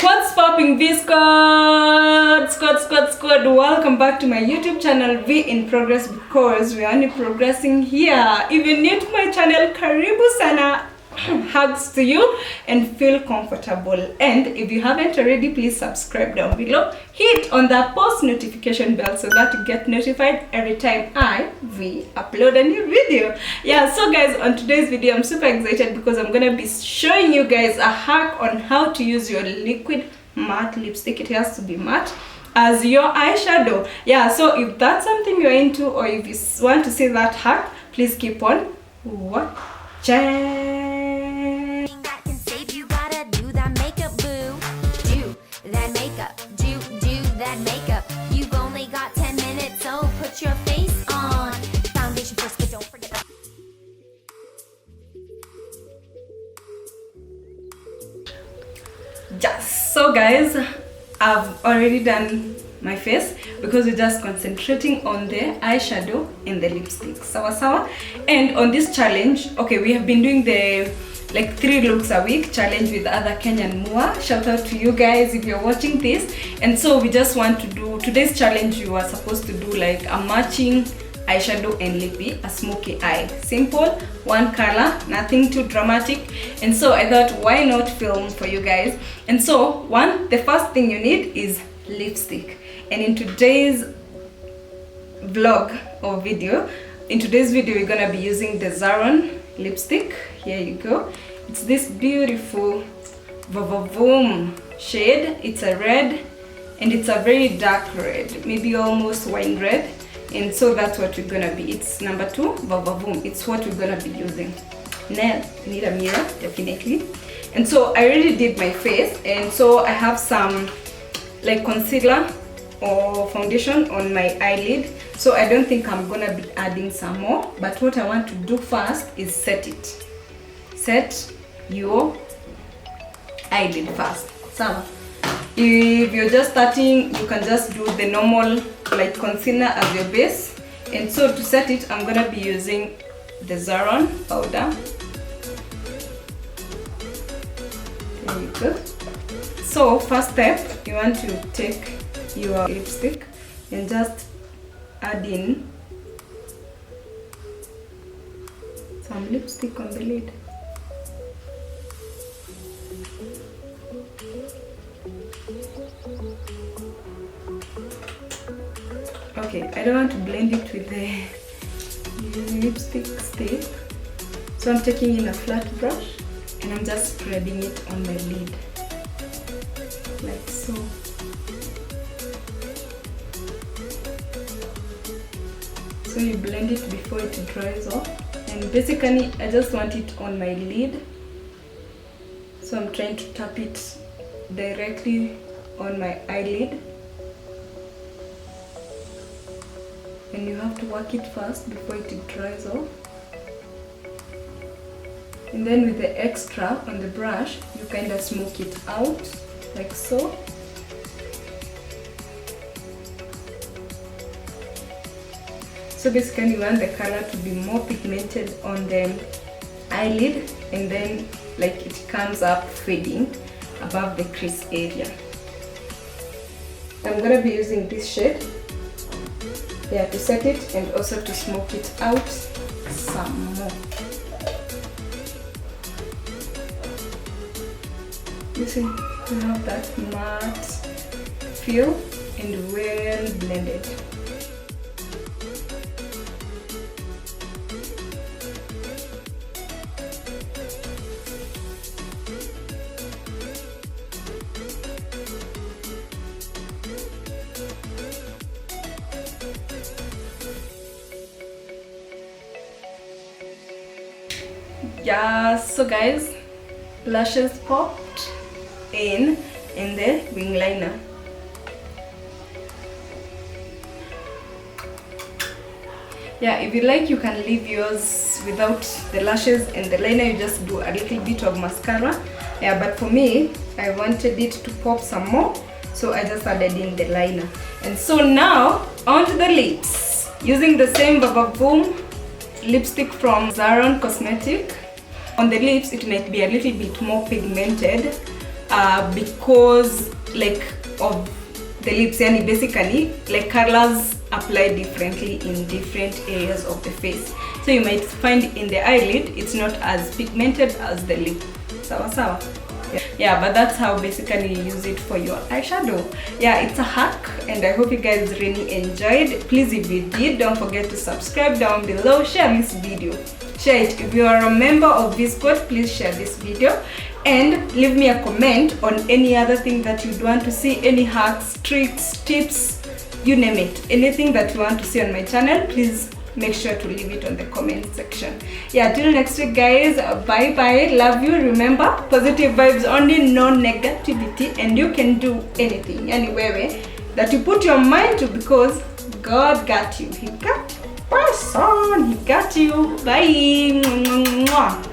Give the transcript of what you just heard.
What's popping, V squad? Welcome back to my YouTube channel, V in Progress, because we are only progressing here. If you're new to my channel, karibu sana. Hugs to you and feel comfortable. And if you haven't already, please subscribe down below. Hit on the post notification bell so that you get notified every time I upload a new video. Yeah, so guys, on today's video I'm super excited because I'm gonna be showing you guys a hack on how to use your liquid matte lipstick. It has to be matte as your eyeshadow. Yeah, so if that's something you're into, or if you want to see that hack, please keep on watching. Makeup. You've only got 10 minutes, so put your face on. Foundation first, but don't forget that. Just so guys, I've already done my face because we're just concentrating on the eyeshadow and the lipstick. Sawa. And on this challenge, okay, we have been doing the like 3 looks a week challenge with other Kenyan Mua. Shout out to you guys if you're watching this. And so we just want to do today's challenge. You are supposed to do like a matching eyeshadow and lippy, a smoky eye. Simple, one color, nothing too dramatic. And so I thought, why not film for you guys? And so the first thing you need is lipstick. And in today's vlog or video, we're gonna be using the Zaron lipstick. Here you go. It's this beautiful Va Va Voom shade. It's a red and it's a very dark red, maybe almost wine red. And so that's what we're gonna be. It's number 2, Va Va Voom. It's what we're gonna be using. Now, I need a mirror, definitely. And so I already did my face, and so I have some like concealer or foundation on my eyelid. So I don't think I'm gonna be adding some more, but what I want to do first is set it. Set your eyelid first. So if you're just starting, you can just do the normal like concealer as your base. And so to set it, I'm gonna be using the Zaron powder. There you go. So first step, you want to take your lipstick and just add in some lipstick on the lid. Okay, I don't want to blend it with the lipstick stick, so I'm taking in a flat brush and I'm just spreading it on my lid like so. So you blend it before it dries off, and basically I just want it on my lid, so I'm trying to tap it directly on my eyelid. And you have to work it first before it dries off. And then with the extra on the brush, you kind of smoke it out like so. So basically you want the color to be more pigmented on the eyelid, and then like it comes up fading above the crease area. I'm gonna be using this shade, yeah, to set it and also to smoke it out some more. You see, you have that matte feel and well blended. Yeah, so guys, lashes popped in the wing liner. Yeah, if you like, you can leave yours without the lashes and the liner. You just do a little bit of mascara. Yeah, but for me, I wanted it to pop some more, so I just added in the liner. And so now onto the lips, using the same Va Va Voom lipstick from Zaron Cosmetic. On the lips, it might be a little bit more pigmented, because like of the lips, and basically like colors apply differently in different areas of the face. So you might find in the eyelid it's not as pigmented as the lip. Sawa. Yeah, but that's how basically you use it for your eyeshadow. Yeah, it's a hack, and I hope you guys really enjoyed. Please, if you did, don't forget to subscribe down below, share this video, share it. If you are a member of this squad, please share this video and leave me a comment on any other thing that you'd want to see, any hacks, tricks, tips, you name it. Anything that you want to see on my channel, please make sure to leave it on the comment section. Yeah, till next week guys, bye bye, love you. Remember, positive vibes only, no negativity, and you can do anything, anywhere that you put your mind to, because God got you. He got person, he got you. Bye.